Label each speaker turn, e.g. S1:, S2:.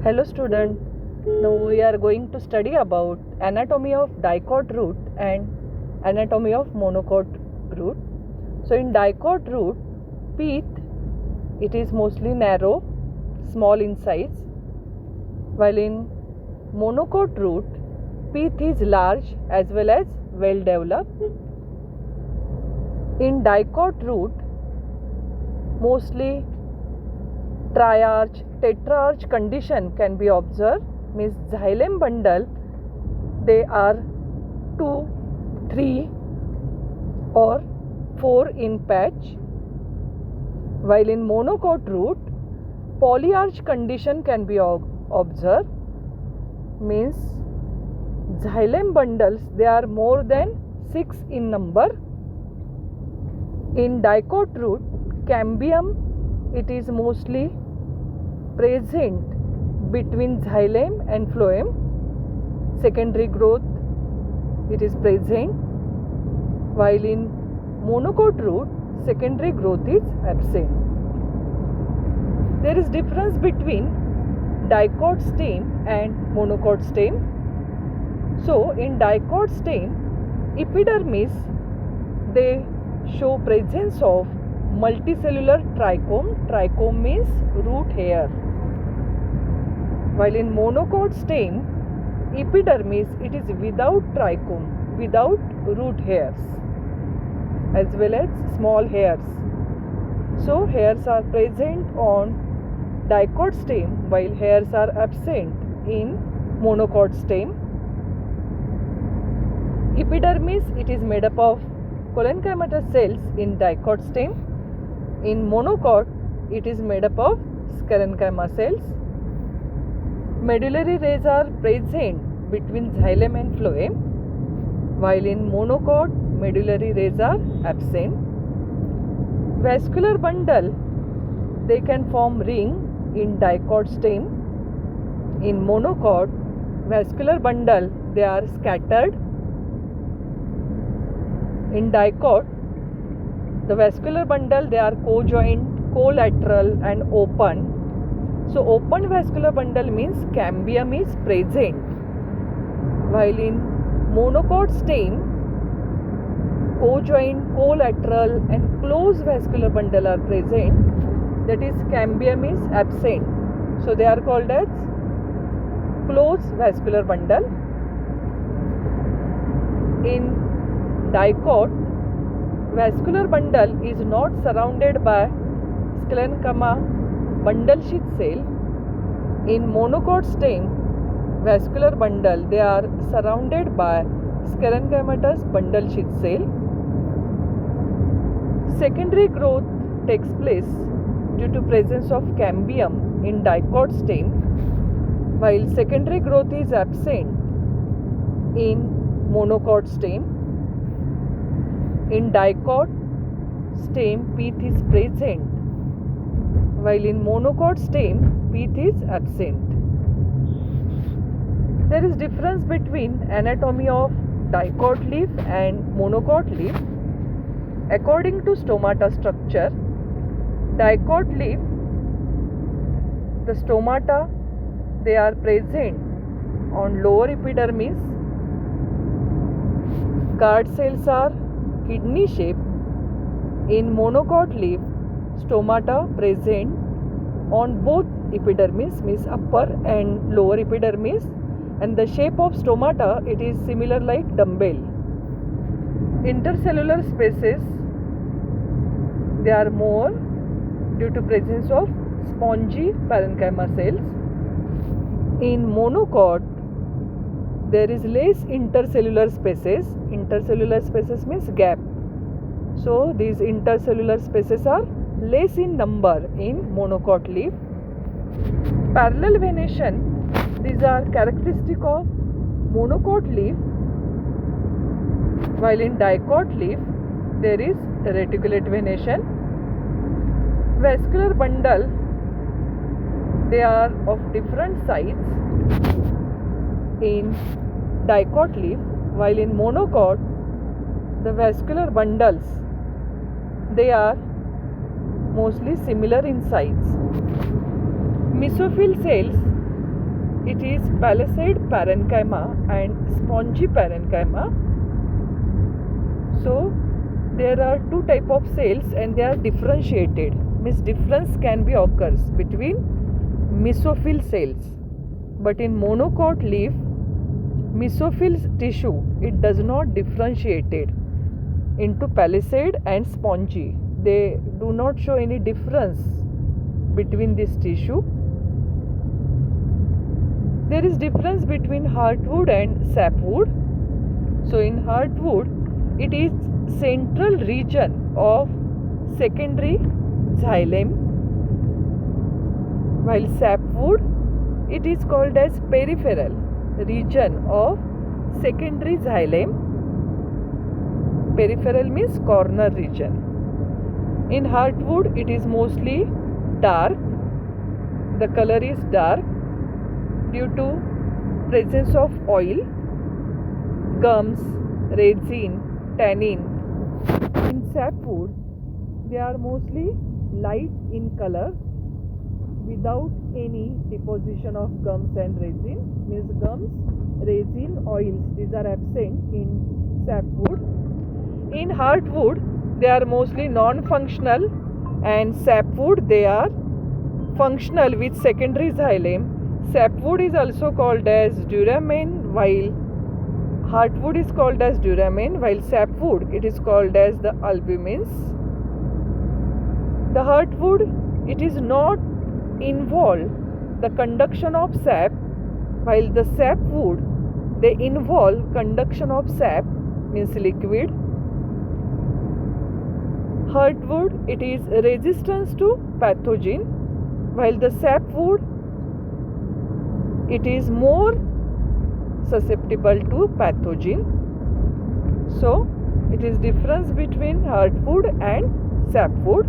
S1: Hello student, now we are going to study about anatomy of dicot root and anatomy of monocot root. So in dicot root, pith it is mostly narrow, small in size, while in monocot root, pith is large as well as well developed. In dicot root, mostly triarch, tetrarch condition can be observed, means xylem bundle they are 2, 3 or 4 in patch, while in monocot root polyarch condition can be observed, means xylem bundles they are more than 6 in number. In dicot root cambium it is mostly present between xylem and phloem. Secondary growth it is present, while in monocot root secondary growth is absent. There is difference between dicot stem and monocot stem. So in dicot stem, epidermis they show presence of multicellular trichome. Trichome means root hair. While in monocot stem, epidermis it is without trichome, without root hairs as well as small hairs. So hairs are present on dicot stem while hairs are absent in monocot stem. Epidermis it is made up of collenchymatous cells in dicot stem. In monocot it is made up of sclerenchyma cells. Medullary rays are present between xylem and phloem, while in monocot medullary rays are absent. Vascular bundle they can form ring in dicot stem. In monocot vascular bundle they are scattered. In dicot the vascular bundle they are co-joint, collateral and open. So open vascular bundle means cambium is present, while in monocot stem co-joint, collateral and closed vascular bundle are present, that is cambium is absent. So they are called as closed vascular bundle. In dicot, vascular bundle is not surrounded by sclerenchyma bundle sheath cell. In monocot stem, vascular bundle they are surrounded by sclerenchymatous bundle sheath cell. Secondary growth takes place due to presence of cambium in dicot stem, while secondary growth is absent in monocot stem. In dicot stem pith is present, while in monocot stem pith is absent. There is difference between anatomy of dicot leaf and monocot leaf. According to stomata structure, dicot leaf the stomata they are present on lower epidermis. Guard cells are kidney shape. In monocot leaf stomata present on both epidermis, means upper and lower epidermis, and the shape of stomata it is similar like dumbbell. Intercellular spaces they are more due to presence of spongy parenchyma cells. In monocot there is less intercellular spaces. Intercellular spaces means gap. So these intercellular spaces are less in number in monocot leaf. Parallel venation, these are characteristic of monocot leaf, while in dicot leaf there is reticulate venation. Vascular bundle they are of different size in dicot leaf, while in monocot the vascular bundles they are mostly similar in size. Mesophyll cells it is palisade parenchyma and spongy parenchyma. So there are two type of cells and they are differentiated. Means difference can be occurs between mesophyll cells, but in monocot leaf mesophyll tissue it does not differentiate it into palisade and spongy. They do not show any difference between this tissue. There is difference between heartwood and sapwood. So in heartwood it is central region of secondary xylem, while sapwood it is called as peripheral region of secondary xylem. Peripheral means corner region. In heartwood it is mostly dark. The color is dark due to presence of oil, gums, resin, tannin. In sapwood they are mostly light in color without any deposition of gums and resin. Means gums, resin, oils, these are absent in sapwood. In heartwood they are mostly non-functional, and sapwood they are functional with secondary xylem. Sapwood is also called as duramen, while heartwood is called as duramen, while sapwood it is called as the albumins. The heartwood it is not involve the conduction of sap, while the sapwood they involve conduction of sap, means liquid. Heartwood it is resistance to pathogen, while the sapwood it is more susceptible to pathogen. So it is difference between heartwood and sapwood.